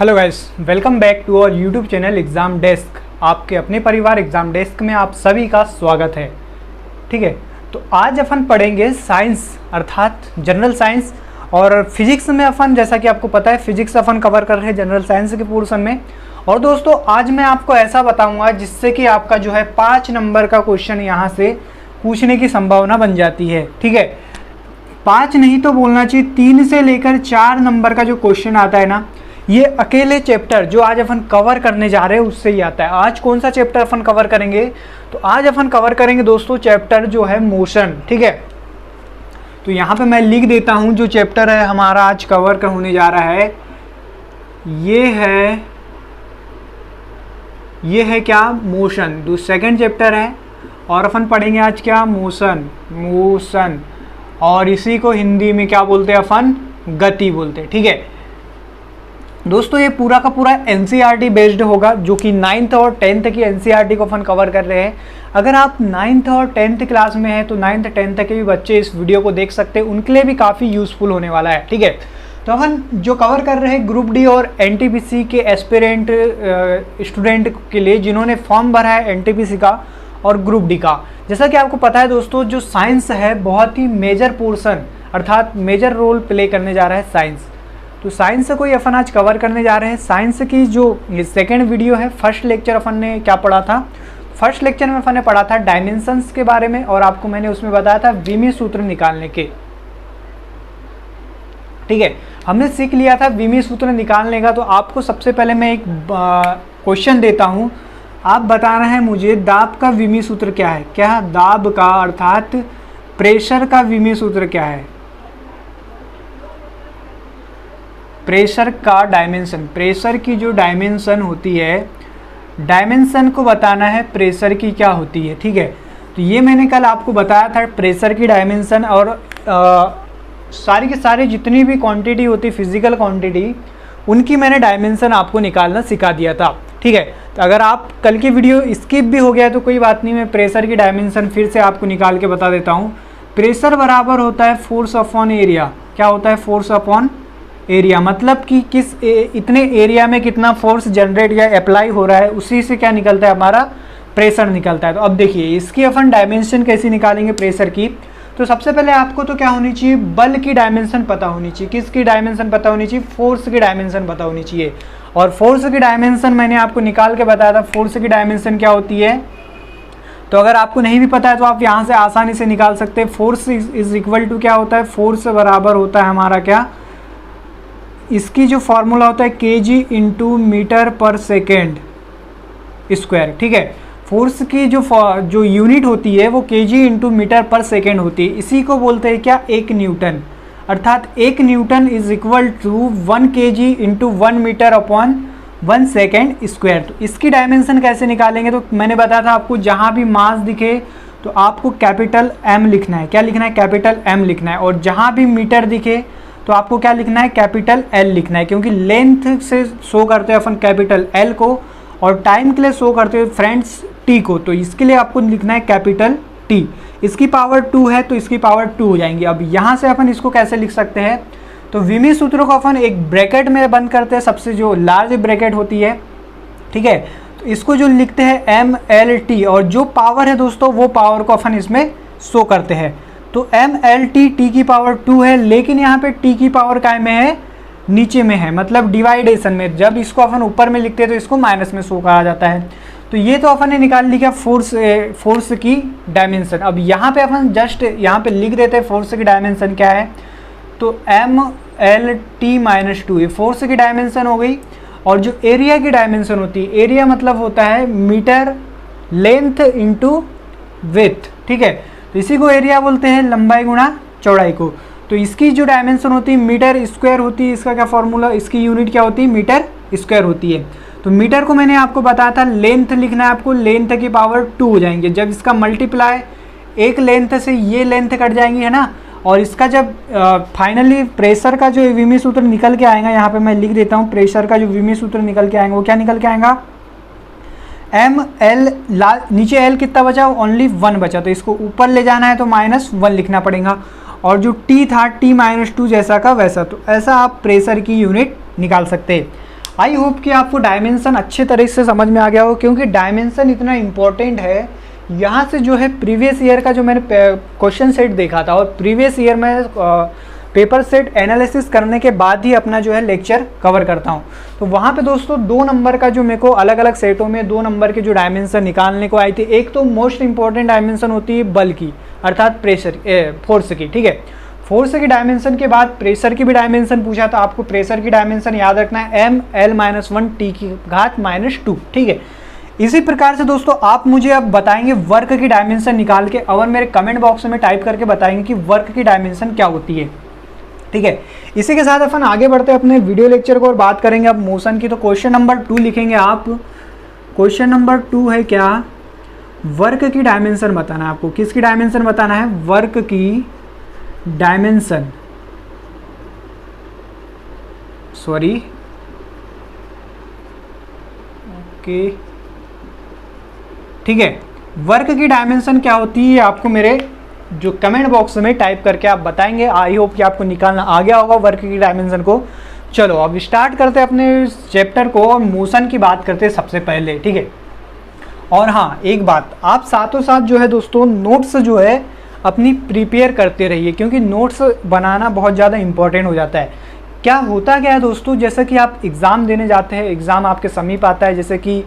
Hello guys, welcome back to our YouTube channel exam desk. आपके अपने परिवार exam desk में आप सभी का स्वागत है। ठीक है, तो आज अपन पढ़ेंगे साइंस अर्थात जनरल साइंस और फिजिक्स में अपन, जैसा कि आपको पता है फिजिक्स अपन कवर कर रहे हैं जनरल साइंस के पोर्शन में। और दोस्तों आज मैं आपको ऐसा बताऊंगा जिससे कि आपका जो है 5 नंबर का क्वेश्चन यहाँ से पूछने की संभावना बन जाती है। ठीक है, 5 नहीं तो बोलना चाहिए 3 से लेकर 4 नंबर का जो क्वेश्चन आता है ना, ये अकेले चैप्टर जो आज अपन कवर करने जा रहे हैं उससे ही आता है। आज कौन सा चैप्टर अपन कवर करेंगे? तो आज अपन कवर करेंगे दोस्तों चैप्टर जो है मोशन। ठीक है, तो यहाँ पे मैं लिख देता हूँ जो चैप्टर है हमारा आज कवर होने जा रहा है, ये है क्या? मोशन। जो सेकंड चैप्टर है और अपन पढ़ेंगे आज क्या? मोशन। और इसी को हिंदी में क्या बोलते हैं अपन? गति बोलते हैं। ठीक है दोस्तों, ये पूरा का पूरा एनसीईआरटी बेस्ड होगा, जो कि 9th और 10th की एनसीईआरटी को अपन कवर कर रहे हैं। अगर आप 9th और 10th क्लास में हैं तो 9th 10th के भी बच्चे इस वीडियो को देख सकते हैं, उनके लिए भी काफ़ी यूज़फुल होने वाला है। ठीक है, तो अपन जो कवर कर रहे हैं ग्रुप डी और एनटीपीसी के एस्पिरेंट स्टूडेंट के लिए जिन्होंने फॉर्म भरा है एनटीपीसी का और ग्रुप डी का। जैसा कि आपको पता है दोस्तों, जो साइंस है बहुत ही मेजर पोर्शन अर्थात मेजर रोल प्ले करने जा रहा है साइंस। तो साइंस को ही अपन आज कवर करने जा रहे हैं। साइंस की जो सेकेंड वीडियो है, फर्स्ट लेक्चर अपन ने क्या पढ़ा था? फर्स्ट लेक्चर में अपन ने पढ़ा था डायमेंशंस के बारे में और आपको मैंने उसमें बताया था विमी सूत्र निकालने के। ठीक है, हमने सीख लिया था विमी सूत्र निकालने का। तो आपको सबसे पहले मैं एक क्वेश्चन देता हूँ, आप बताना है मुझे दाब का विमी सूत्र क्या है। क्या दाब का अर्थात प्रेशर का विमी सूत्र क्या है? प्रेशर का डायमेंशन, प्रेशर की जो डायमेंशन होती है, डायमेंशन को बताना है प्रेशर की क्या होती है। ठीक है, तो ये मैंने कल आपको बताया था प्रेशर की डायमेंशन और सारी के सारी जितनी भी क्वांटिटी होती फिजिकल क्वांटिटी, उनकी मैंने डायमेंशन आपको निकालना सिखा दिया था। ठीक है, तो अगर आप कल की वीडियो स्किप भी हो गया तो कोई बात नहीं, मैं प्रेशर की डायमेंशन फिर से आपको निकाल के बता देता हूँ। प्रेशर बराबर होता है फोर्स अपॉन एरिया। क्या होता है? Force upon area. मतलब कि इतने एरिया में कितना फोर्स जनरेट या अप्लाई हो रहा है, उसी से क्या निकलता है? हमारा प्रेशर निकलता है। तो अब देखिए इसकी अपन डायमेंशन कैसे निकालेंगे प्रेशर की। तो सबसे पहले आपको तो क्या होनी चाहिए? बल की डायमेंशन पता होनी चाहिए। किसकी डायमेंशन पता होनी चाहिए? फोर्स की डायमेंशन पता होनी चाहिए। और फोर्स की डायमेंशन मैंने आपको निकाल के बताया था। फोर्स की डायमेंशन क्या होती है? तो अगर आपको नहीं भी पता है तो आप यहाँ से आसानी से निकाल सकते हैं। फोर्स इज इक्वल टू क्या होता है? फोर्स बराबर होता है हमारा क्या? इसकी जो फॉर्मूला होता है kg इंटू मीटर पर सेकेंड स्क्वायर। ठीक है, फोर्स की जो यूनिट होती है वो kg इंटू मीटर पर सेकेंड होती है। इसी को बोलते हैं क्या? 1 न्यूटन। अर्थात 1 newton is equal to 1 kg into 1 metre upon 1 second square. तो इसकी डायमेंशन कैसे निकालेंगे? तो मैंने बताया था आपको, जहाँ भी मास दिखे तो आपको कैपिटल M लिखना है। क्या लिखना है? कैपिटल M लिखना है। और जहाँ भी मीटर दिखे तो आपको क्या लिखना है? कैपिटल L लिखना है, क्योंकि लेंथ से शो करते हैं अपन कैपिटल L को और टाइम के लिए शो करते हैं फ्रेंड्स T को। तो इसके लिए आपको लिखना है कैपिटल T। इसकी पावर 2 है तो इसकी पावर 2 हो जाएंगी। अब यहाँ से अपन इसको कैसे लिख सकते हैं? तो विमी सूत्र को अपन एक ब्रैकेट में बंद करते हैं, सबसे जो लार्ज ब्रैकेट होती है। ठीक है, तो इसको जो लिखते हैं MLT और जो पावर है दोस्तों वो पावर को अपन इसमें शो करते हैं। तो MLT T की पावर 2 है, लेकिन यहाँ पे T की पावर काय में है? नीचे में है, मतलब डिवाइडेशन में। जब इसको अपन ऊपर में लिखते हैं तो इसको माइनस में शो करा जाता है। तो ये तो अपन ने निकाल लिया फोर्स की डायमेंशन। अब यहाँ पे अपन जस्ट यहाँ पे लिख देते हैं फोर्स की डायमेंशन क्या है। तो MLT माइनस 2 ये फोर्स की डायमेंशन हो गई। और जो एरिया की डायमेंशन होती है, एरिया मतलब होता है मीटर लेंथ इंटू विड्थ। ठीक है, तो इसी को एरिया बोलते हैं, लंबाई गुणा चौड़ाई को। तो इसकी जो डायमेंशन होती है मीटर स्क्वायर होती है। इसका क्या फॉर्मूला? इसकी यूनिट क्या होती है? मीटर स्क्वायर होती है। तो मीटर को मैंने आपको बताया था, लेंथ लिखना है आपको, लेंथ की पावर 2 हो जाएंगे। जब इसका मल्टीप्लाई एक लेंथ से ये लेंथ कट जाएंगी, है ना। और इसका जब फाइनली प्रेशर का जो विमी सूत्र निकल के आएगा, यहाँ पे मैं लिख देता हूँ, प्रेशर का जो विमी सूत्र निकल के आएगा वो क्या निकल के आएगा? ML नीचे L कितना बचा? ओनली 1 बचा। तो इसको ऊपर ले जाना है तो -1 लिखना पड़ेगा। और जो T था T-2 जैसा का वैसा। तो ऐसा आप प्रेशर की यूनिट निकाल सकते हैं। आई होप कि आपको डायमेंशन अच्छे तरह से समझ में आ गया हो, क्योंकि डायमेंशन इतना इम्पोर्टेंट है। यहाँ से जो है प्रीवियस ईयर का जो मैंने क्वेश्चन सेट देखा था, और प्रीवियस ईयर में पेपर सेट एनालिसिस करने के बाद ही अपना जो है लेक्चर कवर करता हूँ। तो वहाँ पे दोस्तों 2 नंबर का जो मेरे को अलग अलग सेटों में 2 नंबर की जो डायमेंशन निकालने को आई थी, एक तो मोस्ट इंपॉर्टेंट डायमेंशन होती है बल की, अर्थात प्रेशर फोर्स की, ठीक है। फोर्स की डायमेंशन के बाद प्रेशर की भी डायमेंशन पूछा, तो आपको प्रेशर की डायमेंशन याद रखना है ml-1 t की घात -2, ठीक है। इसी प्रकार से दोस्तों आप मुझे अब बताएंगे वर्क की डायमेंशन निकाल के, और मेरे कमेंट बॉक्स में टाइप करके बताएंगे कि वर्क की डायमेंशन क्या होती है, ठीक है। इसी के साथ अपन आगे बढ़ते हैं अपने वीडियो लेक्चर को और बात करेंगे अब मोशन की। तो क्वेश्चन नंबर 2 लिखेंगे आप। क्वेश्चन नंबर 2 है क्या, वर्क की डायमेंशन बताना है आपको। किसकी डायमेंशन बताना है, वर्क की डायमेंशन, सॉरी ओके, ठीक है। वर्क की डायमेंशन क्या होती है आपको मेरे जो कमेंट बॉक्स में टाइप करके आप बताएंगे। आई होप कि आपको निकालना आ गया होगा वर्क की डायमेंशन को। चलो अब स्टार्ट करते हैं अपने चैप्टर को, और मोशन की बात करते हैं सबसे पहले, ठीक है। और हाँ एक बात, आप साथों साथ जो है दोस्तों नोट्स जो है अपनी प्रिपेयर करते रहिए, क्योंकि नोट्स बनाना बहुत ज़्यादा इंपॉर्टेंट हो जाता है। क्या होता क्या है दोस्तों, जैसे कि आप एग्ज़ाम देने जाते हैं, एग्ज़ाम आपके समीप आता है, जैसे कि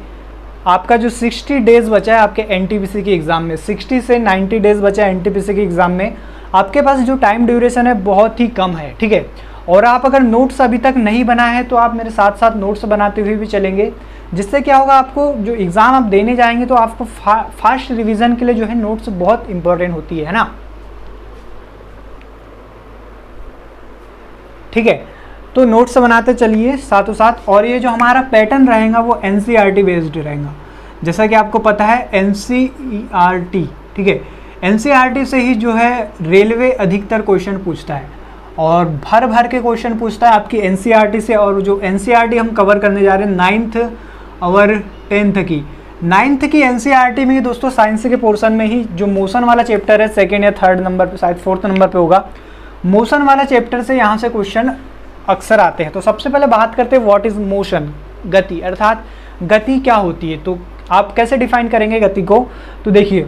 आपका जो 60 डेज़ बचा है आपके एनटीपीसी के एग्ज़ाम में, 60 से 90 डेज़ बचा है एनटीपीसी के एग्ज़ाम में, आपके पास जो टाइम ड्यूरेशन है बहुत ही कम है, ठीक है। और आप अगर नोट्स अभी तक नहीं बनाए हैं तो आप मेरे साथ साथ नोट्स बनाते हुए भी चलेंगे, जिससे क्या होगा, आपको जो एग्ज़ाम आप देने जाएंगे तो आपको फास्ट रिवीजन के लिए जो है नोट्स बहुत इंपॉर्टेंट होती है ना, ठीक है। तो नोट्स बनाते चलिए साथों साथ। और ये जो हमारा पैटर्न रहेगा वो एनसीईआरटी बेस्ड रहेगा, जैसा कि आपको पता है एनसीईआरटी, ठीक है। एनसीईआरटी से ही जो है रेलवे अधिकतर क्वेश्चन पूछता है, और भर भर के क्वेश्चन पूछता है आपकी एनसीईआरटी से। और जो एनसीईआरटी हम कवर करने जा रहे हैं 9th और 10th की, 9th की एनसीईआरटी में दोस्तों साइंस के पोर्शन में ही जो मोशन वाला चैप्टर है, 2nd या 3rd नंबर पे, शायद 4th नंबर पे होगा, मोशन वाला चैप्टर से यहाँ से क्वेश्चन अक्सर आते हैं। तो सबसे पहले बात करते हैं व्हाट इज मोशन, गति, अर्थात गति क्या होती है। तो आप कैसे डिफाइन करेंगे गति को, तो देखिए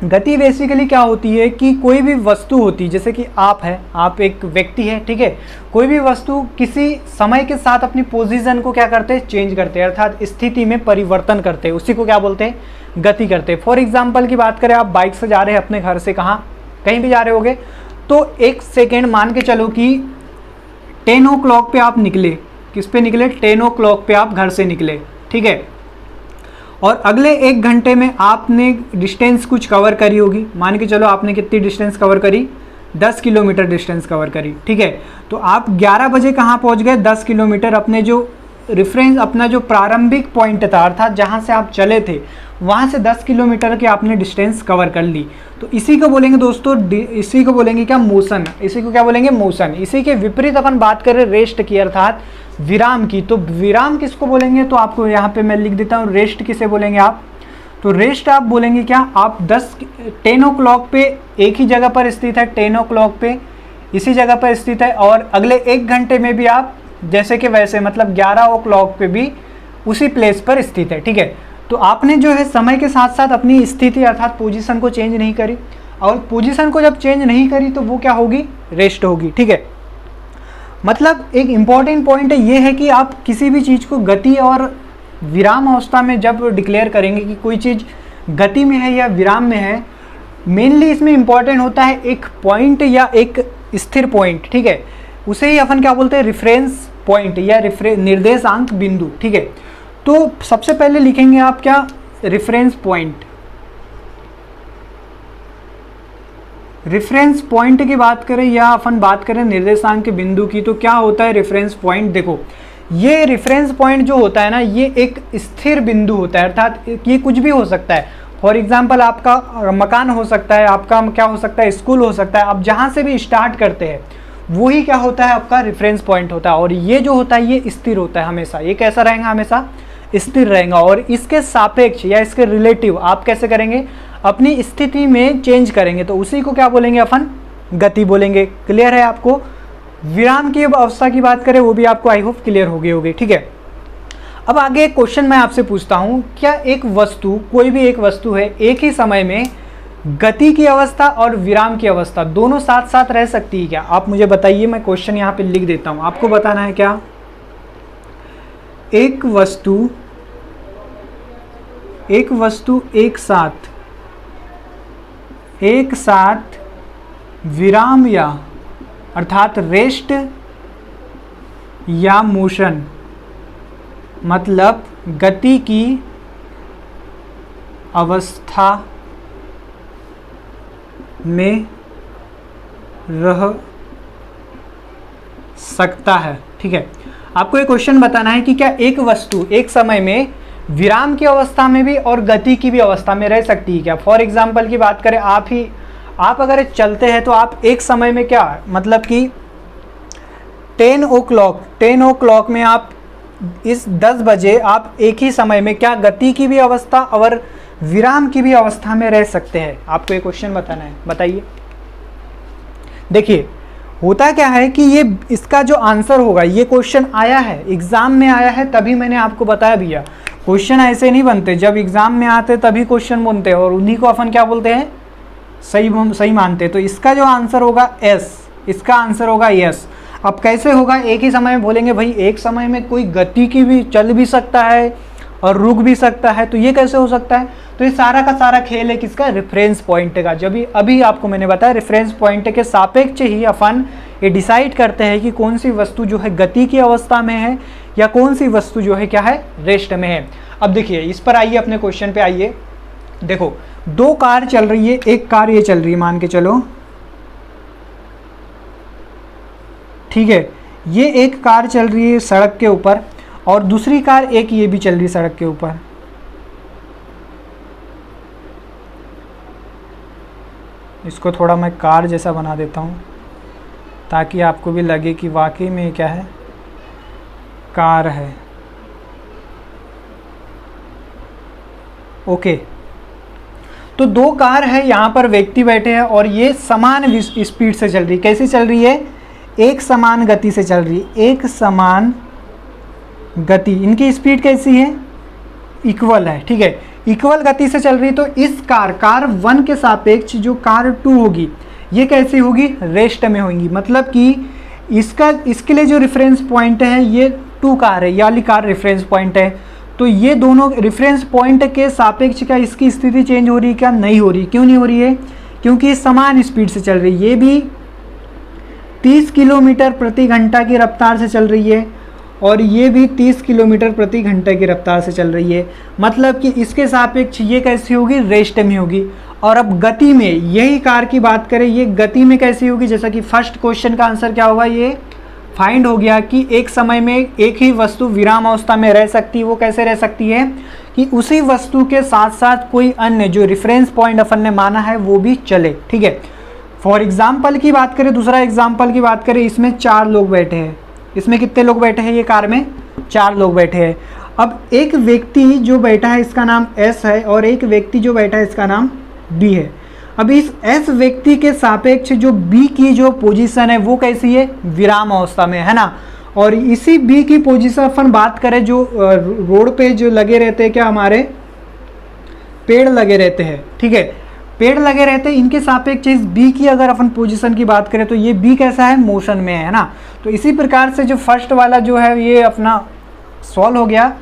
गति बेसिकली क्या होती है कि कोई भी वस्तु होती है, जैसे कि आप है, आप एक व्यक्ति है, ठीक है, कोई भी वस्तु किसी समय के साथ अपनी पोजीशन को क्या करते हैं, चेंज करते हैं, अर्थात स्थिति में परिवर्तन करते हैं, उसी को क्या बोलते हैं, गति करते हैं। फॉर एग्जाम्पल की बात करें, आप बाइक से जा रहे हैं अपने घर से, कहाँ कहीं भी जा रहे होगे, तो 1 सेकेंड मान के चलो कि 10 o'clock पे आप निकले, किस पे निकले, 10 o'clock पे आप घर से निकले, ठीक है। और अगले 1 घंटे में आपने डिस्टेंस कुछ कवर करी होगी, मान के चलो आपने कितनी डिस्टेंस कवर करी, 10 किलोमीटर डिस्टेंस कवर करी, ठीक है। तो आप 11 बजे कहाँ पहुँच गए, 10 किलोमीटर, अपने जो रेफरेंस, अपना जो प्रारंभिक पॉइंट था, अर्थात जहाँ से आप चले थे वहाँ से 10 किलोमीटर की आपने डिस्टेंस कवर कर ली। तो इसी को बोलेंगे दोस्तों, इसी को बोलेंगे क्या, मोशन। इसी को क्या बोलेंगे, मोशन। इसी के विपरीत अपन बात करें रेस्ट की, अर्थात विराम की, तो विराम किसको बोलेंगे, तो आपको यहाँ पे मैं लिख देता हूँ, रेस्ट किसे बोलेंगे आप, तो रेस्ट आप बोलेंगे क्या, आप 10 o'clock पे एक ही जगह पर स्थित है, 10 o'clock पे इसी जगह पर स्थित है, और अगले 1 घंटे में भी आप जैसे कि वैसे, मतलब 11 o'clock पे भी उसी प्लेस पर स्थित है, ठीक है। तो आपने जो है समय के साथ साथ अपनी स्थिति अर्थात पोजीशन को चेंज नहीं करी, और पोजीशन को जब चेंज नहीं करी तो वो क्या होगी, रेस्ट होगी, ठीक है। मतलब एक इम्पॉर्टेंट पॉइंट ये है कि आप किसी भी चीज़ को गति और विराम अवस्था में जब डिक्लेयर करेंगे कि कोई चीज़ गति में है या विराम में है, मेनली इसमें इम्पॉर्टेंट होता है एक पॉइंट या एक स्थिर पॉइंट, ठीक है। उसे ही अपन क्या बोलते हैं, रेफरेंस पॉइंट या निर्देशांक बिंदु, ठीक है। तो सबसे पहले लिखेंगे आप क्या, रेफरेंस पॉइंट। रेफरेंस पॉइंट की बात करें या अपन बात करें निर्देशांक के बिंदु की, तो क्या होता है रेफरेंस पॉइंट, देखो ये रेफरेंस पॉइंट जो होता है ना, ये एक स्थिर बिंदु होता है, अर्थात ये कुछ भी हो सकता है। फॉर एग्जाम्पल आपका मकान हो सकता है, आपका क्या हो सकता है, स्कूल हो सकता है। आप जहाँ से भी स्टार्ट करते हैं वही क्या होता है, आपका रेफरेंस पॉइंट होता है। और ये जो होता है ये स्थिर होता है हमेशा, ये कैसा रहेगा, हमेशा स्थिर रहेगा। और इसके सापेक्ष या इसके रिलेटिव आप कैसे करेंगे, अपनी स्थिति में चेंज करेंगे, तो उसी को क्या बोलेंगे अपन, गति बोलेंगे। क्लियर है आपको। विराम की अवस्था की बात करें वो भी आपको आई होप क्लियर हो गई होगी, ठीक है। अब आगे एक क्वेश्चन मैं आपसे पूछता हूं, क्या एक वस्तु, कोई भी एक वस्तु है, एक ही समय में गति की अवस्था और विराम की अवस्था दोनों साथ साथ रह सकती है क्या? आप मुझे बताइए, मैं क्वेश्चन यहां पे लिख देता हूं, आपको बताना है क्या एक वस्तु एक साथ विराम या अर्थात रेस्ट या मोशन, मतलब गति की अवस्था में रह सकता है। ठीक है, आपको एक क्वेश्चन बताना है कि क्या एक वस्तु एक समय में विराम की अवस्था में भी और गति की भी अवस्था में रह सकती है क्या? फॉर एग्जाम्पल की बात करें, आप अगर चलते हैं तो आप एक समय में क्या, मतलब कि 10 o'clock में आप इस 10 बजे आप एक ही समय में क्या गति की भी अवस्था और विराम की भी अवस्था में रह सकते हैं? आपको एक क्वेश्चन बताना है, बताइए। देखिए होता क्या है कि ये इसका जो आंसर होगा, ये क्वेश्चन आया है एग्जाम में आया है, तभी मैंने आपको बताया भैया, क्वेश्चन ऐसे नहीं बनते, जब एग्जाम में आते तभी क्वेश्चन बनते हैं और उन्हीं को अपन क्या बोलते हैं, सही मानते हैं। तो इसका जो आंसर होगा एस, इसका आंसर होगा यस। अब कैसे होगा, एक ही समय में बोलेंगे भाई एक समय में कोई गति की भी चल भी सकता है और रुक भी सकता है, तो ये कैसे हो सकता है? तो ये सारा का सारा खेल है किसका, रेफरेंस पॉइंट का। जब अभी आपको मैंने बताया रेफरेंस पॉइंट के सापेक्ष ही अपन ये डिसाइड करते हैं कि कौन सी वस्तु जो है गति की अवस्था में है या कौन सी वस्तु जो है क्या है, रेस्ट में है। अब देखिए इस पर आइए, अपने क्वेश्चन पे आइए। देखो दो कार चल रही है, एक कार ये चल रही है मान के चलो, ठीक है, ये एक कार चल रही है सड़क के ऊपर और दूसरी कार एक ये भी चल रही है सड़क के ऊपर। इसको थोड़ा मैं कार जैसा बना देता हूँ ताकि आपको भी लगे कि वाकई में क्या है, कार है। ओके, तो दो कार है, यहाँ पर व्यक्ति बैठे हैं और ये समान स्पीड से चल रही है। कैसी चल रही है, एक समान गति से चल रही है, एक समान गति, इनकी स्पीड कैसी है, इक्वल है। ठीक है, इक्वल गति से चल रही है। तो इस कार 1 के सापेक्ष जो कार 2 होगी ये कैसी होगी, रेस्ट में होगी। मतलब कि इसके लिए जो रेफरेंस पॉइंट है ये 2 कार है, ये वाली कार रेफरेंस पॉइंट है। तो ये दोनों रेफरेंस पॉइंट के सापेक्ष क्या इसकी स्थिति चेंज हो रही है क्या, नहीं हो रही। क्यों नहीं हो रही है, क्योंकि समान स्पीड से चल रही है। ये भी 30 किलोमीटर प्रति घंटा की रफ्तार से चल रही है और ये भी 30 किलोमीटर प्रति घंटे की रफ्तार से चल रही है। मतलब कि इसके सापेक्ष ये कैसी होगी, रेस्ट में होगी। और अब गति में, यही कार की बात करें, ये गति में कैसी होगी, जैसा कि फर्स्ट क्वेश्चन का आंसर क्या होगा, ये फाइंड हो गया कि एक समय में एक ही वस्तु विराम अवस्था में रह सकती है। वो कैसे रह सकती है कि उसी वस्तु के साथ साथ कोई अन्य जो रेफरेंस पॉइंट अपन ने माना है वो भी चले। ठीक है, फॉर एग्जाम्पल की बात करें, दूसरा एग्जाम्पल की बात करें, इसमें 4 लोग बैठे हैं। इसमें कितने लोग बैठे हैं, ये कार में 4 लोग बैठे हैं। अब एक व्यक्ति जो बैठा है इसका नाम एस है और एक व्यक्ति जो बैठा है इसका नाम बी है। अब इस एस व्यक्ति के सापेक्ष जो बी की जो पोजीशन है वो कैसी है, विराम अवस्था में, है ना। और इसी बी की पोजीशन अपन बात करें, जो रोड पे जो लगे रहते हैं क्या, हमारे पेड़ लगे रहते हैं। ठीक है, पेड़ लगे रहते हैं, इनके सापेक्ष इस बी की अगर अपन पोजीशन की बात करें तो ये बी कैसा है, मोशन में है ना। तो इसी प्रकार से जो फर्स्ट वाला जो है ये अपना सॉल्व हो गया।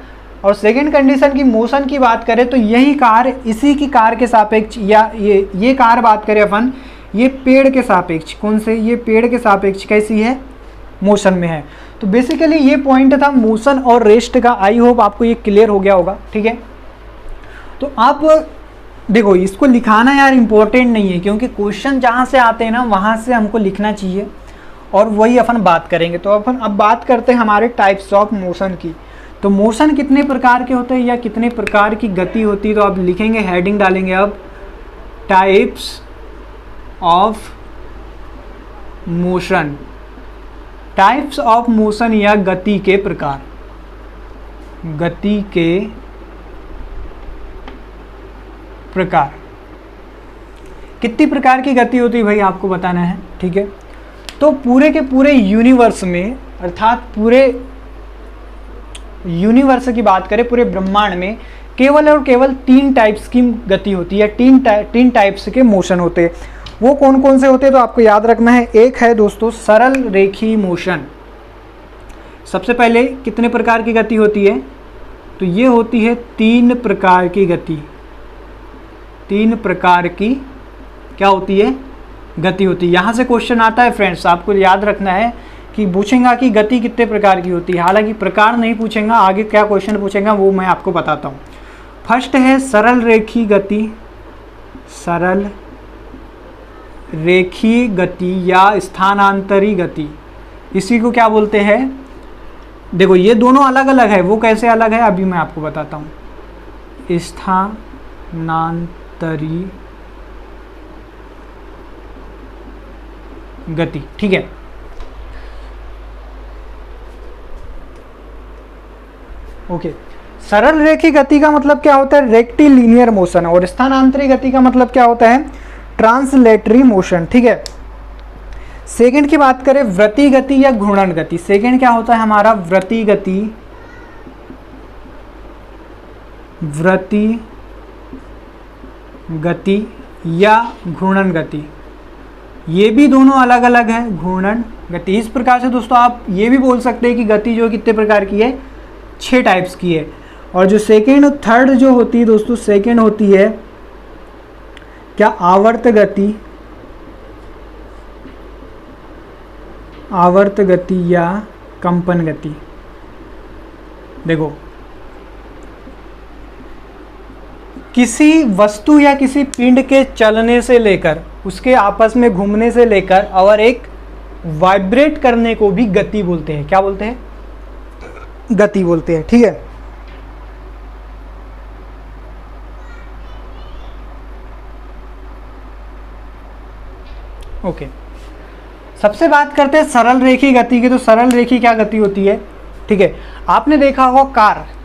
और सेकंड कंडीशन की मोशन की बात करें तो यही कार इसी की कार के सापेक्ष, या ये कार बात करें अपन, ये पेड़ के सापेक्ष, कौन से, ये पेड़ के सापेक्ष कैसी है, मोशन में है। तो बेसिकली ये पॉइंट था मोशन और रेस्ट का। आई होप आपको ये क्लियर हो गया होगा। ठीक है, तो आप देखो इसको लिखाना यार इम्पोर्टेंट नहीं है, क्योंकि क्वेश्चन जहाँ से आते हैं ना वहाँ से हमको लिखना चाहिए और वही अपन बात करेंगे। तो अपन अब बात करते हैं हमारे टाइप्स ऑफ मोशन की। तो मोशन कितने प्रकार के होते हैं या कितने प्रकार की गति होती है, तो आप लिखेंगे, हेडिंग डालेंगे अब, types of motion. Types of motion या गति के प्रकार, गति के प्रकार। कितनी प्रकार की गति होती है भाई आपको बताना है। ठीक है, तो पूरे के पूरे यूनिवर्स में, अर्थात पूरे यूनिवर्स की बात करें, पूरे ब्रह्मांड में केवल और केवल 3 टाइप्स की गति होती है, 3 टाइप्स के मोशन होते हैं। वो कौन कौन से होते हैं तो आपको याद रखना है। एक है दोस्तों सरल रेखी मोशन। सबसे पहले कितने प्रकार की गति होती है, तो ये होती है 3 प्रकार की गति। 3 प्रकार की क्या होती है, गति होती है। यहाँ से क्वेश्चन आता है फ्रेंड्स, आपको याद रखना है कि पूछेगा कि गति कितने प्रकार की होती है। हालांकि प्रकार नहीं पूछेगा, आगे क्या क्वेश्चन पूछेगा वो मैं आपको बताता हूँ। फर्स्ट है सरल रेखी गति। सरल रेखी गति या स्थानांतरी गति, इसी को क्या बोलते हैं। देखो ये दोनों अलग अलग है, वो कैसे अलग है अभी मैं आपको बताता हूँ। स्थानांतरी गति, ठीक है। ओके, सरल रेखी गति का मतलब क्या होता है, रेक्टिलिनियर मोशन, और स्थानांतरी गति का मतलब क्या होता है, ट्रांसलेटरी मोशन, ठीक है। सेकंड की बात करें वृत्ति गति या घूर्णन गति। सेकंड क्या होता है हमारा, वृत्ति गति, वृत्ति गति या घूर्णन गति, ये भी दोनों अलग अलग है, घूर्णन गति। इस प्रकार से दोस्तों आप ये भी बोल सकते हैं कि गति जो कितने प्रकार की है, 6 टाइप्स की है। और जो सेकेंड और थर्ड जो होती है दोस्तों, सेकेंड होती है क्या, आवर्त गति, आवर्त गति या कंपन गति। देखो किसी वस्तु या किसी पिंड के चलने से लेकर, उसके आपस में घूमने से लेकर और एक वाइब्रेट करने को भी गति बोलते हैं। क्या बोलते हैं, गति बोलते हैं, ठीक है। ओके, सबसे बात करते हैं सरल रेखी गति की। तो सरल रेखी क्या गति होती है, ठीक है। आपने देखा होगा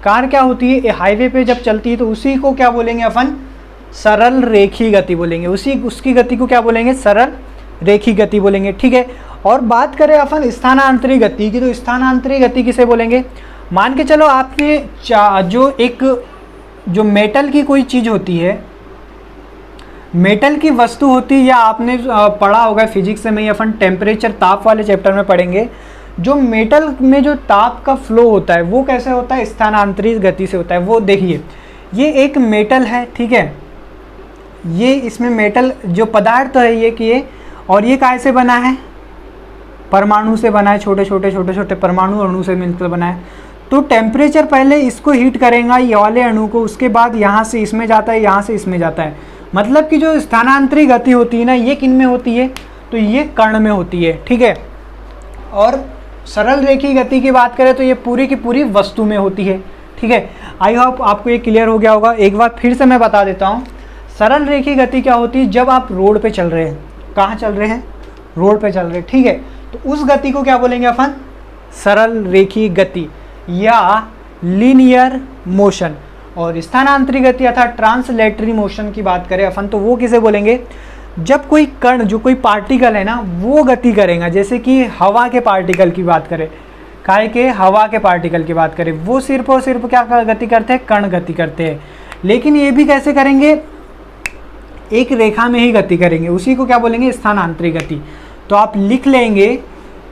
कार क्या होती है, हाईवे पे जब चलती है तो उसी को क्या बोलेंगे अपन, सरल रेखी गति बोलेंगे। उसकी गति को क्या बोलेंगे, सरल रेखी गति बोलेंगे, ठीक है। और बात करें अपन स्थानांतरी गति की, तो स्थानांतरी गति किसे बोलेंगे। मान के चलो आपने जो मेटल की कोई चीज़ होती है, मेटल की वस्तु होती है, या आपने पढ़ा होगा फिजिक्स में, अपन टेम्परेचर ताप वाले चैप्टर में पढ़ेंगे। जो मेटल में जो ताप का फ्लो होता है वो कैसे होता है, स्थानांतरी गति से होता है। वो देखिए ये एक मेटल है, ठीक है, ये इसमें मेटल जो पदार्थ है ये और ये काय से बना है, परमाणु से बना है, छोटे छोटे परमाणु अणु से मिलकर बना है। तो टेम्परेचर पहले इसको हीट करेगा ये वाले अणु को, उसके बाद यहाँ से इसमें जाता है, यहाँ से इसमें जाता है। मतलब कि जो स्थानांतरी गति होती है ना, ये किन में होती है, तो ये कण में होती है, ठीक है। और सरल रेखी गति की बात करें तो ये पूरी की पूरी वस्तु में होती है, ठीक है। आई होप आपको ये क्लियर हो गया होगा। एक बार फिर से मैं बता देता हूँ, सरल रेखी गति क्या होती है, जब आप रोड पे चल रहे हैं, कहाँ चल रहे हैं, रोड पे चल रहे हैं, ठीक है। तो उस गति को क्या बोलेंगे अपन, सरल रेखी गति या लीनियर मोशन। और स्थानांतरी गति अर्थात ट्रांसलेटरी मोशन की बात करें अपन, तो वो किसे बोलेंगे, जब कोई कण, जो कोई पार्टिकल है ना, वो गति करेगा। जैसे कि हवा के पार्टिकल की बात करें, काहे के हवा के पार्टिकल की बात करें, वो सिर्फ और सिर्फ क्या गति करते हैं, कण गति करते हैं। लेकिन ये भी कैसे करेंगे, एक रेखा में ही गति करेंगे, उसी को क्या बोलेंगे, स्थानांतरी गति। तो आप लिख लेंगे,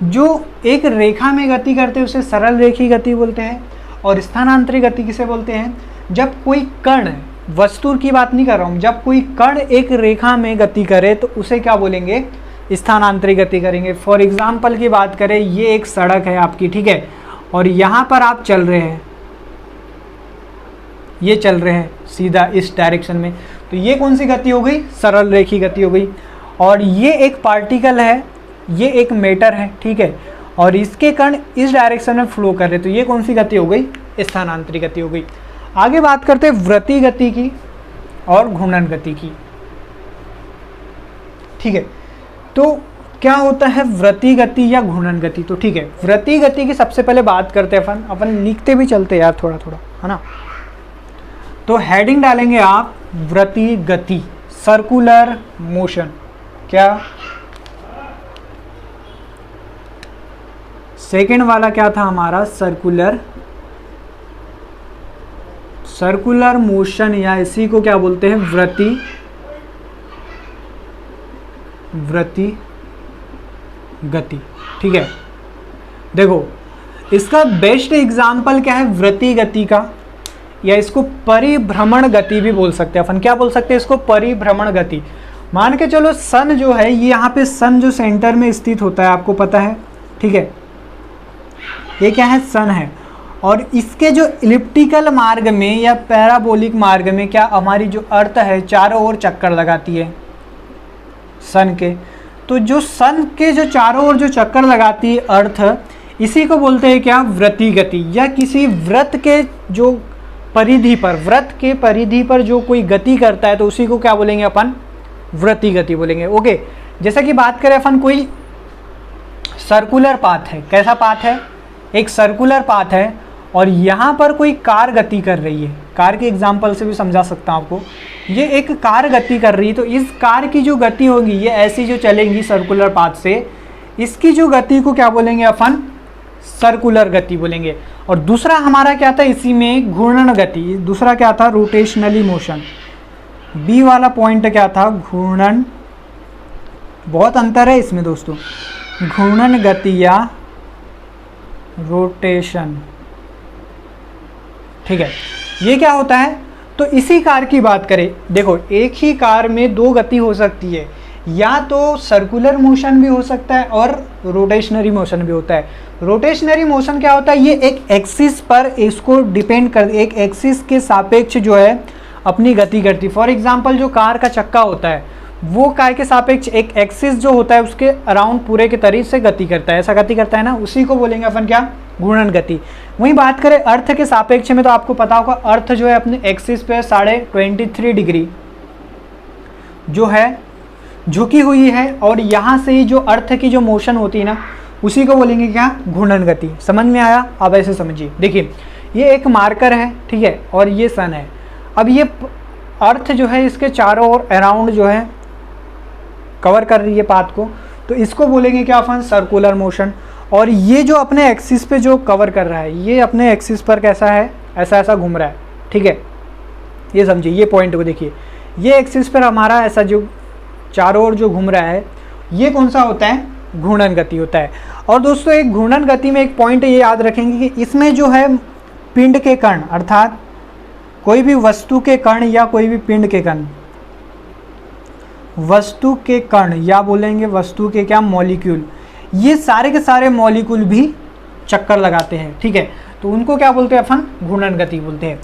जो एक रेखा में गति करते हैं उसे सरल रेखी गति बोलते हैं। और स्थानांतरी गति किसे बोलते हैं, जब कोई कण, वस्तु की बात नहीं कर रहा हूँ, जब कोई कण एक रेखा में गति करे तो उसे क्या बोलेंगे, स्थानांतरी गति करेंगे। फॉर एग्जाम्पल की बात करें, ये एक सड़क है आपकी, ठीक है, और यहाँ पर आप चल रहे हैं, ये चल रहे हैं सीधा इस डायरेक्शन में, तो ये कौन सी गति हो गई, सरल रेखी गति हो गई। और ये एक पार्टिकल है, ये एक मैटर है, ठीक है, और इसके कण इस डायरेक्शन में फ्लो कर रहे, तो ये कौन सी गति हो गई, स्थानांतरी गति हो गई। आगे बात करते हैं वृत्ति गति की और घूर्णन गति की, ठीक है। तो क्या होता है वृत्ति गति या घूर्णन गति, तो ठीक है, वृत्ति गति की सबसे पहले बात करते हैं अपन लिखते भी चलते यार थोड़ा थोड़ा, है ना। तो हेडिंग डालेंगे आप, वृत्ति गति, सर्कुलर मोशन। क्या सेकेंड वाला क्या था हमारा, सर्कुलर सर्कुलर मोशन या इसी को क्या बोलते हैं, वृत्ति गति। ठीक है, देखो इसका बेस्ट एग्जाम्पल क्या है वृत्ति गति का, या इसको परिभ्रमण गति भी बोल सकते हैं अपन। क्या बोल सकते हैं इसको, परिभ्रमण गति। मान के चलो सन जो है, ये यहाँ पे सन जो सेंटर में स्थित होता है आपको पता है, ठीक है, ये क्या है, सन है। और इसके जो इलिप्टिकल मार्ग में या पैराबोलिक मार्ग में क्या हमारी जो अर्थ है चारों ओर चक्कर लगाती है सन के। तो जो सन के जो चारों ओर जो चक्कर लगाती है अर्थ, इसी को बोलते हैं क्या, वृत्ति गति। या किसी वृत्त के जो परिधि पर, वृत्त के परिधि पर जो कोई गति करता है तो उसी को क्या बोलेंगे अपन, वृत्ति गति बोलेंगे। ओके, जैसा कि बात करें अपन कोई सर्कुलर पाथ है, कैसा पाथ है, एक सर्कुलर पाथ है और यहाँ पर कोई कार गति कर रही है, कार के एग्जाम्पल से भी समझा सकता हूँ आपको। ये एक कार गति कर रही है, तो इस कार की जो गति होगी ये ऐसी जो चलेंगी सर्कुलर पाथ से, इसकी जो गति को क्या बोलेंगे अपन, सर्कुलर गति बोलेंगे। और दूसरा हमारा क्या था इसी में, घूर्णन गति। दूसरा क्या था, रोटेशनली मोशन। बी वाला पॉइंट क्या था, घूर्णन। बहुत अंतर है इसमें दोस्तों, घूर्णन गति या रोटेशन। ठीक है, ये क्या होता है, तो इसी कार की बात करें, देखो एक ही कार में दो गति हो सकती है, या तो सर्कुलर मोशन भी हो सकता है और रोटेशनरी मोशन भी होता है। रोटेशनरी मोशन क्या होता है, ये एक एक्सिस पर इसको डिपेंड कर, एक एक्सिस के सापेक्ष जो है अपनी गति करती है। फॉर एग्जांपल जो कार का चक्का होता है वो काय के सापेक्ष एक एक्सिस जो होता है उसके अराउंड पूरे के तरीके से गति करता है, ऐसा गति करता है ना, उसी को बोलेंगे अपन क्या, घूर्णन गति। वहीं बात करें अर्थ के सापेक्ष में, तो आपको पता होगा अर्थ जो है अपने एक्सिस पे 23.5 डिग्री जो है झुकी हुई है, और यहाँ से ही जो अर्थ की जो मोशन होती है ना उसी को बोलेंगे क्या, घूर्णन गति। समझ में आया, अब ऐसे समझिए। देखिए ये एक मार्कर है, ठीक है, और ये सन है। अब ये अर्थ जो है इसके चारों ओर अराउंड जो है कवर कर रही है पाथ को, तो इसको बोलेंगे क्या अपन, सर्कुलर मोशन। और ये जो अपने एक्सिस पे जो कवर कर रहा है, ये अपने एक्सिस पर कैसा है, ऐसा ऐसा घूम रहा है, ठीक है, ये समझिए, ये पॉइंट को देखिए, ये एक्सिस पर हमारा ऐसा जो चारों ओर जो घूम रहा है, ये कौन सा होता है, घूर्णन गति होता है। और दोस्तों एक घूर्णन गति में एक पॉइंट ये याद रखेंगे कि इसमें जो है पिंड के कण, अर्थात कोई भी वस्तु के कण या कोई भी पिंड के कण, वस्तु के कण या बोलेंगे वस्तु के क्या, मॉलिक्यूल, ये सारे के सारे मॉलिक्यूल भी चक्कर लगाते हैं, ठीक है, तो उनको क्या बोलते हैं अपन, घूर्णन गति बोलते हैं।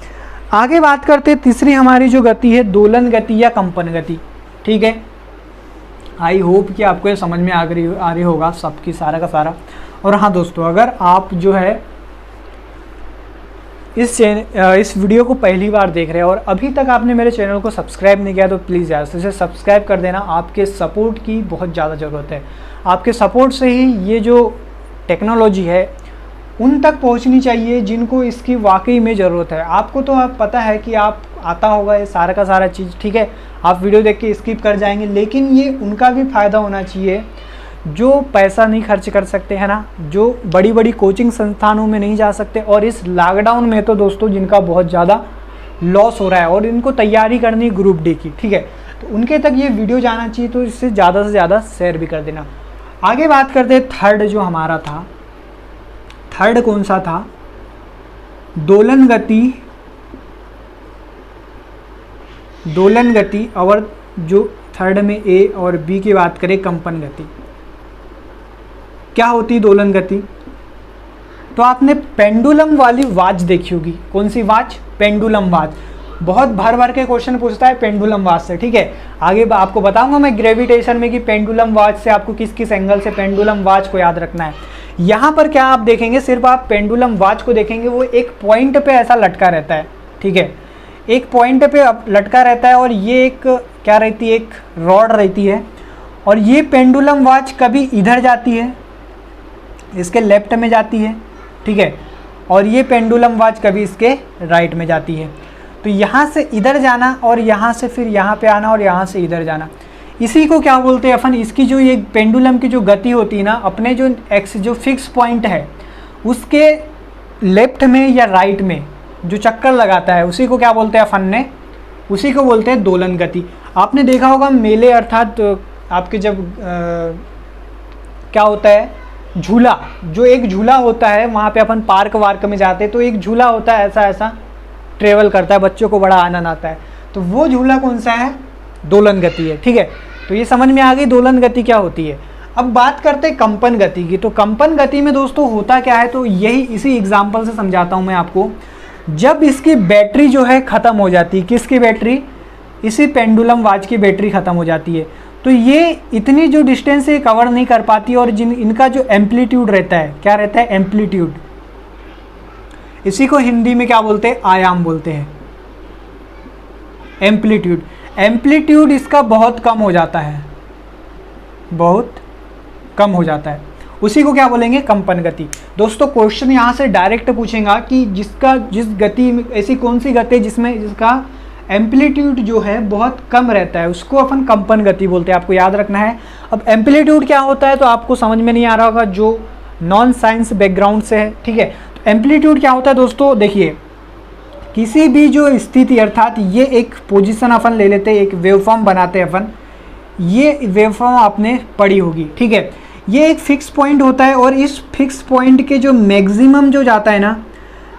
आगे बात करते हैं तीसरी हमारी जो गति है, दोलन गति या कंपन गति। ठीक है, आई होप कि आपको ये समझ में आ रही होगा सबकी सारा का सारा। और हाँ दोस्तों, अगर आप जो है इस वीडियो को पहली बार देख रहे हैं और अभी तक आपने मेरे चैनल को सब्सक्राइब नहीं किया तो प्लीज़ यार इसे सब्सक्राइब कर देना। आपके सपोर्ट की बहुत ज़्यादा ज़रूरत है। आपके सपोर्ट से ही ये जो टेक्नोलॉजी है उन तक पहुंचनी चाहिए जिनको इसकी वाकई में ज़रूरत है। आपको तो आप पता है कि आप आता होगा ये सारा का सारा चीज़, ठीक है, आप वीडियो देख के स्किप कर जाएंगे, लेकिन ये उनका भी फ़ायदा होना चाहिए जो पैसा नहीं खर्च कर सकते हैं ना, जो बड़ी बड़ी कोचिंग संस्थानों में नहीं जा सकते, और इस लॉकडाउन में तो दोस्तों जिनका बहुत ज़्यादा लॉस हो रहा है और इनको तैयारी करनी ग्रुप डी की, ठीक है, तो उनके तक ये वीडियो जाना चाहिए, तो इससे ज़्यादा से ज़्यादा शेयर भी कर देना। आगे बात करते हैं थर्ड जो हमारा था, थर्ड कौन सा था, दोलन गति, और जो थर्ड में ए और बी की बात करें कंपन गति। क्या होती है दोलन गति, तो आपने पेंडुलम वाली वॉच देखी होगी। कौन सी वॉच, पेंडुलम वॉच। बहुत भर भर के क्वेश्चन पूछता है पेंडुलम वॉच से, ठीक है, आगे आपको बताऊंगा मैं ग्रेविटेशन में कि पेंडुलम वॉच से आपको किस किस एंगल से पेंडुलम वॉच को याद रखना है। यहाँ पर क्या आप देखेंगे, सिर्फ आप पेंडुलम वॉच को देखेंगे, वो एक पॉइंट पे ऐसा लटका रहता है, ठीक है, एक पॉइंट पे लटका रहता है, और ये एक क्या रहती है, एक रॉड रहती है, और ये पेंडुलम वॉच कभी इधर जाती है, इसके लेफ्ट में जाती है, ठीक है, और ये पेंडुलम वॉच कभी इसके राइट में जाती है। तो यहाँ से इधर जाना और यहाँ से फिर यहाँ पे आना और यहाँ से इधर जाना, इसी को क्या बोलते हैं अपन, इसकी जो ये पेंडुलम की जो गति होती है ना, अपने जो एक्स जो फिक्स पॉइंट है उसके लेफ्ट में या राइट में जो चक्कर लगाता है उसी को क्या बोलते हैं फन्ने, उसी को बोलते हैं दोलन गति। आपने देखा होगा मेले अर्थात आपके जब क्या होता है झूला, जो एक झूला होता है वहाँ पे अपन पार्क वार्क में जाते हैं तो एक झूला होता है ऐसा ऐसा ट्रेवल करता है, बच्चों को बड़ा आनंद आता है, तो वो झूला कौन सा है, दोलन गति है। ठीक है, तो ये समझ में आ गई दोलन गति क्या होती है। अब बात करते हैं कंपन गति की। तो कंपन गति में दोस्तों होता क्या है, तो यही इसी एग्जाम्पल से समझाता हूँ मैं आपको। जब इसकी बैटरी जो है ख़त्म हो जाती है, किसकी बैटरी, इसी पेंडुलम वॉच की बैटरी ख़त्म हो जाती है, तो ये इतनी जो डिस्टेंस ये कवर नहीं कर पाती और इनका जो एम्पलीट्यूड रहता है, क्या रहता है, एम्पलीट्यूड, इसी को हिंदी में क्या बोलते हैं, आयाम बोलते हैं, एम्पलीट्यूड। एम्पलीट्यूड इसका बहुत कम हो जाता है, बहुत कम हो जाता है, उसी को क्या बोलेंगे, कंपन गति। दोस्तों क्वेश्चन यहाँ से डायरेक्ट पूछेगा कि जिस गति में, ऐसी कौन सी गति जिसमें जिसका एम्पलीट्यूड जो है बहुत कम रहता है, उसको अपन कंपन गति बोलते हैं, आपको याद रखना है। अब एम्पलीट्यूड क्या होता है तो आपको समझ में नहीं आ रहा होगा जो नॉन साइंस बैकग्राउंड से है। ठीक है, तो एम्पलीट्यूड क्या होता है दोस्तों, देखिए किसी भी जो स्थिति अर्थात ये एक पोजीशन अपन ले लेते हैं, एक वेवफॉर्म बनाते हैं अपन, ये वेवफॉर्म आपने पढ़ी होगी। ठीक है, ये एक फिक्स पॉइंट होता है और इस फिक्स पॉइंट के जो मैक्सिमम जो जाता है ना,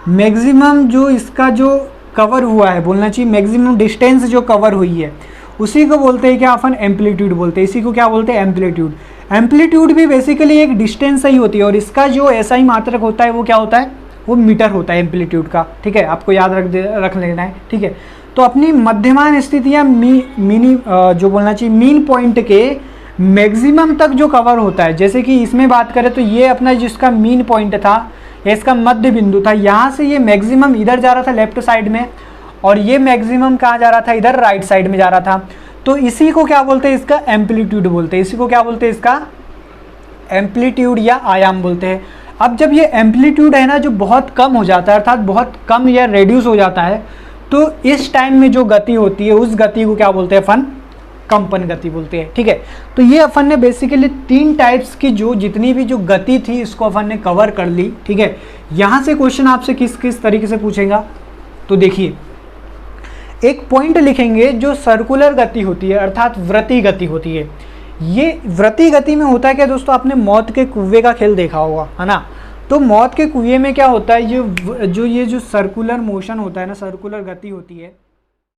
मैक्सिमम जो इसका जो कवर हुआ है, बोलना चाहिए मैक्सिमम डिस्टेंस जो कवर हुई है, उसी को बोलते हैं क्या, अपन एम्पलीट्यूड बोलते हैं, इसी को क्या बोलते हैं, एम्पलीट्यूड। एम्पलीट्यूड भी बेसिकली एक डिस्टेंस ही होती है और इसका जो ऐसा ही मात्रक होता है वो क्या होता है, वो मीटर होता है एम्पलीट्यूड का। ठीक है, आपको याद रख लेना है। ठीक है, तो अपनी मध्यमान स्थितियाँ मिनी जो बोलना चाहिए मीन पॉइंट के मैक्सिमम तक जो कवर होता है, जैसे कि इसमें बात करें तो ये अपना जिसका मीन पॉइंट था, इसका मध्य बिंदु था, यहाँ से ये मैक्सिमम इधर जा रहा था लेफ्ट साइड में और ये मैक्सिमम कहाँ जा रहा था, इधर राइट साइड में जा रहा था, तो इसी को क्या बोलते हैं, इसका एम्पलीट्यूड बोलते हैं, इसी को क्या बोलते हैं, इसका एम्पलीट्यूड या आयाम बोलते हैं। अब जब ये एम्पलीट्यूड है ना जो बहुत कम हो जाता है अर्थात बहुत कम या रेड्यूस हो जाता है, तो इस टाइम में जो गति होती है उस गति को क्या बोलते हैं अपन, कंपन गति बोलते हैं। ठीक है, तो ये अपन ने बेसिकली 3 टाइप्स की जो जितनी भी जो गति थी इसको अपन ने कवर कर ली। ठीक है, यहाँ से क्वेश्चन आपसे किस किस तरीके से पूछेगा, तो देखिए एक पॉइंट लिखेंगे जो सर्कुलर गति होती है अर्थात वृत्तीय गति होती है। ये वृत्तीय गति में होता है क्या दोस्तों, आपने मौत के कुएं का खेल देखा होगा, है ना, तो मौत के कुएं में क्या होता है, ये जो सर्कुलर मोशन होता है ना, सर्कुलर गति होती है,